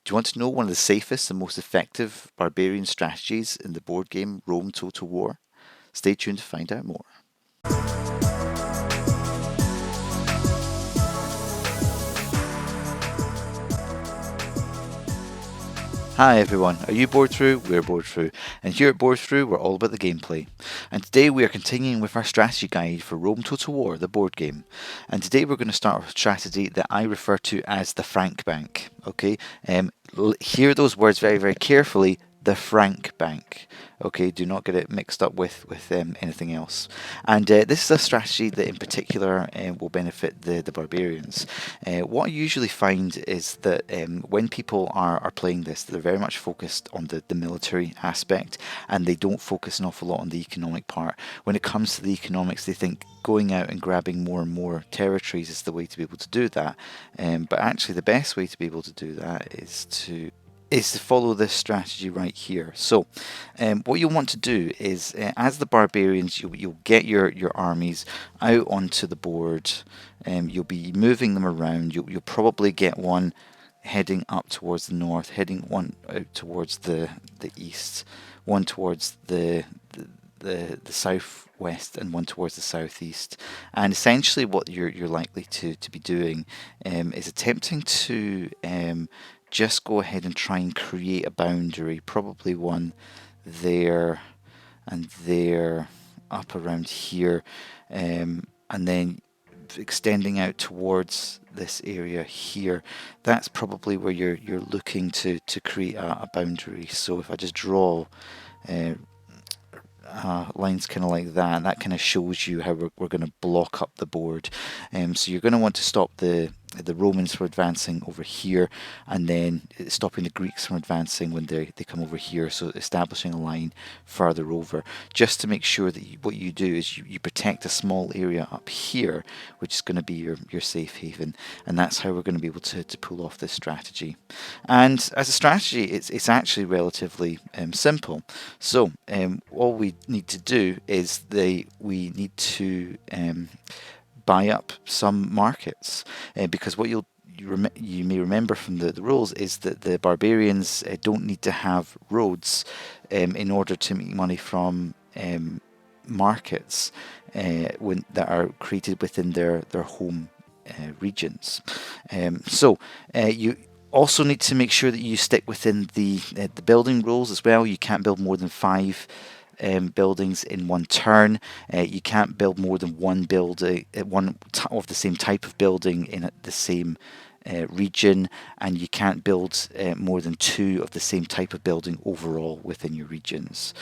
Do you want to know one of the safest and most effective barbarian strategies in the board game Rome Total War? Stay tuned to find out more. Hi everyone, are you bored through? We're bored through, and here at Bored Through we're all about the gameplay. And today we are continuing with our strategy guide for Rome Total War, the board game. And today we're going to start with a strategy that I refer to as the Frank Bank. Okay, hear those words very, very carefully. The Frank Bank. Okay, do not get it mixed up with anything else. And this is a strategy that in particular will benefit the barbarians. What I usually find is that when people are playing this, they're very much focused on the military aspect, and they don't focus an awful lot on the economic part. When it comes to the economics, they think going out and grabbing more and more territories is the way to be able to do that. But actually the best way to be able to do that is to follow this strategy right here. So what you'll want to do is, as the barbarians, you'll get your armies out onto the board. You'll be moving them around. You'll probably get one heading up towards the north, heading one out towards the east, one towards the southwest, and one towards the southeast. And essentially what you're likely to be doing is attempting to just go ahead and try and create a boundary, probably one there and there, up around here, and then extending out towards this area here. That's probably where you're looking to create a boundary. So if I just draw lines kind of like that, and that kind of shows you how we're going to block up the board. So you're going to want to stop the Romans from advancing over here, and then stopping the Greeks from advancing when they come over here, so establishing a line further over, just to make sure that what you do is you protect a small area up here, which is going to be your safe haven. And that's how we're going to be able to pull off this strategy. And as a strategy, it's actually relatively simple. So all we need to do is we need to buy up some markets, because what you may remember from the rules is that the barbarians don't need to have roads in order to make money from markets that are created within their home regions. So you also need to make sure that you stick within the building rules as well. You can't build more than 5 buildings in one turn. You can't build more than one building, one of the same type of building in the same region, and you can't build more than 2 of the same type of building overall within your regions.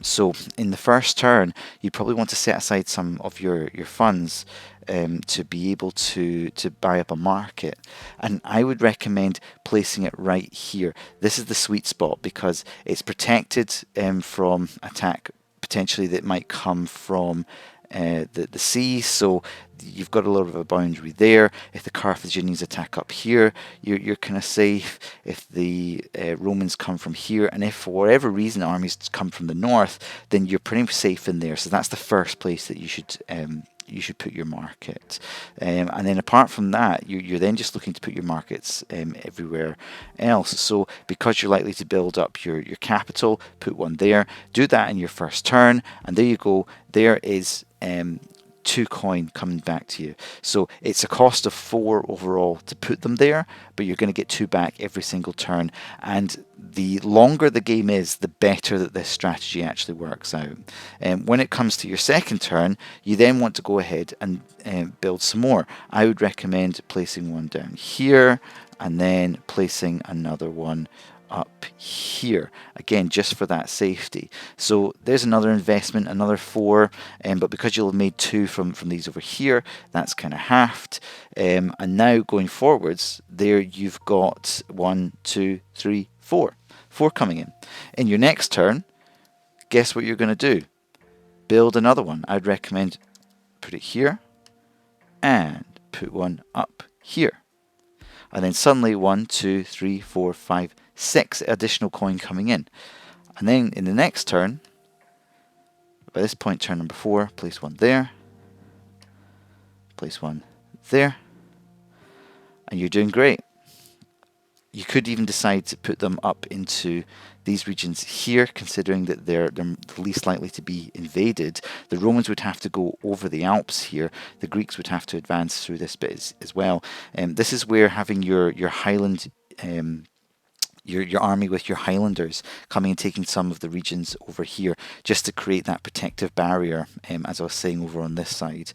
So in the first turn, you probably want to set aside some of your funds to be able to buy up a market, and I would recommend placing it right here. This is the sweet spot because it's protected from attack potentially that might come from the sea, so you've got a little bit of a boundary there. If the Carthaginians attack up here, you're kind of safe. If the Romans come from here, and if for whatever reason armies come from the north, then you're pretty safe in there. So that's the first place that you should put your market. And then apart from that, you're then just looking to put your markets everywhere else. So because you're likely to build up your capital, put one there. Do that in your first turn, and there you go. There is 2 coin coming back to you. So it's a cost of 4 overall to put them there, but you're going to get 2 back every single turn. And the longer the game is, the better that this strategy actually works out. When it comes to your second turn, you then want to go ahead and build some more. I would recommend placing one down here, and then placing another one up here, again just for that safety. So there's another investment, another 4, but because you'll have made 2 from these over here, that's kind of halved. And now going forwards, there you've got 1, 2, 3, 4 coming in. In your next turn, guess what you're going to do? Build another one. I'd recommend put it here and put one up here. And then suddenly 1, 2, 3, 4, 5, 6 additional coin coming in. And then in the next turn, by this point, turn number 4, place one there, place one there, and you're doing great. You could even decide to put them up into these regions here, considering that they're the least likely to be invaded. The Romans would have to go over the Alps here. The Greeks would have to advance through this bit as well. This is where having your Highland your army with your Highlanders coming and taking some of the regions over here, just to create that protective barrier, as I was saying over on this side.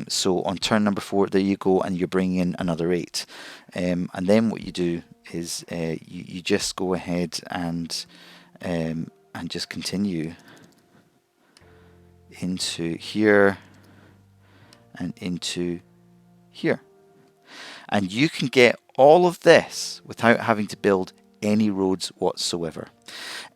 So on turn number 4, there you go, and you're bringing in another 8. And then what you do is you just go ahead and just continue into here and into here. And you can get all of this without having to build any roads whatsoever.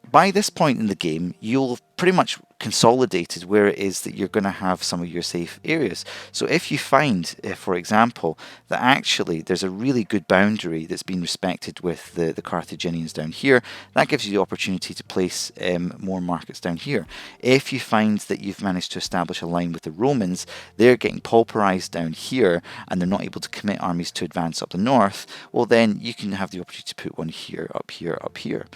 By this point in the game, you'll pretty much consolidated where it is that you're going to have some of your safe areas. So if you find, for example, that actually there's a really good boundary that's been respected with the Carthaginians down here, that gives you the opportunity to place more markets down here. If you find that you've managed to establish a line with the Romans, they're getting pulverized down here and they're not able to commit armies to advance up the north, well then you can have the opportunity to put one here, up here, up here.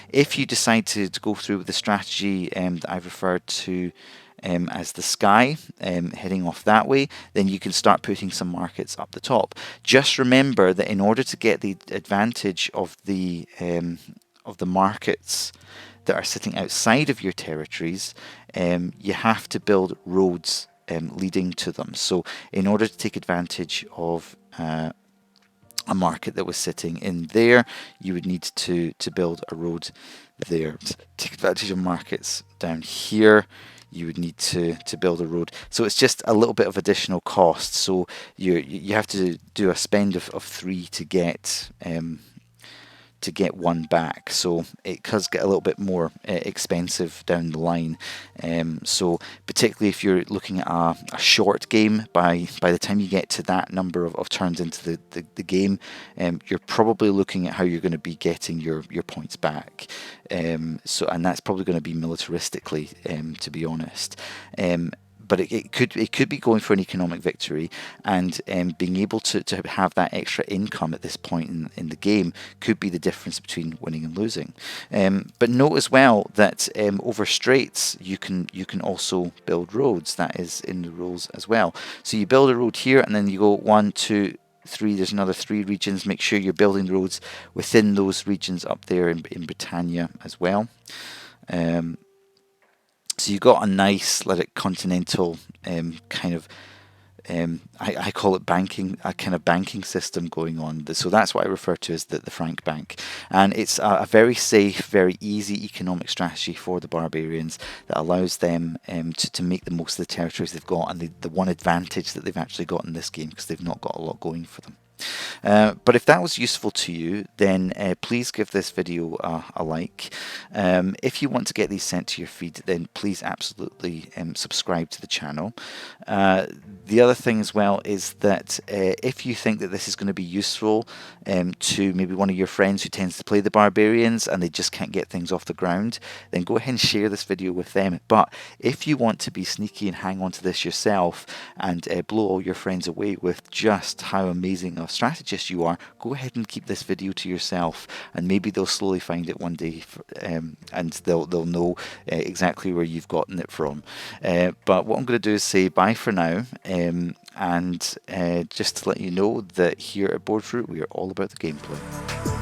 If you decide to go through with the strategy that I've referred to as the sky, heading off that way, then you can start putting some markets up the top. Just remember that in order to get the advantage of the markets that are sitting outside of your territories, you have to build roads leading to them. So in order to take advantage of a market that was sitting in there, you would need to build a road there. To take advantage of markets down here, you would need to build a road. So it's just a little bit of additional cost. So you have to do a spend of 3 to get 1 back, so it does get a little bit more expensive down the line. So particularly if you're looking at a short game, by the time you get to that number of turns into the game, you're probably looking at how you're going to be getting your points back. And that's probably going to be militaristically, to be honest. But it could be going for an economic victory, and being able to have that extra income at this point in the game could be the difference between winning and losing. But note as well that over straits you can also build roads. That is in the rules as well. So you build a road here, and then you go 1, 2, 3. There's another 3 regions. Make sure you're building the roads within those regions up there in Britannia as well. So you've got a nice continental kind of, I call it banking, a kind of banking system going on. So that's what I refer to as the Frank Bank. And it's a very safe, very easy economic strategy for the barbarians that allows them to make the most of the territories they've got, and the one advantage that they've actually got in this game, because they've not got a lot going for them. But if that was useful to you, then please give this video a like. If you want to get these sent to your feed, then please absolutely subscribe to the channel. The other thing as well is that if you think that this is going to be useful to maybe one of your friends who tends to play the barbarians and they just can't get things off the ground, then go ahead and share this video with them. But if you want to be sneaky and hang on to this yourself and blow all your friends away with just how amazing a strategist you are, go ahead and keep this video to yourself, and maybe they'll slowly find it one day, and they'll know exactly where you've gotten it from. But what I'm going to do is say bye for now, and just to let you know that here at Board Fruit we are all about the gameplay.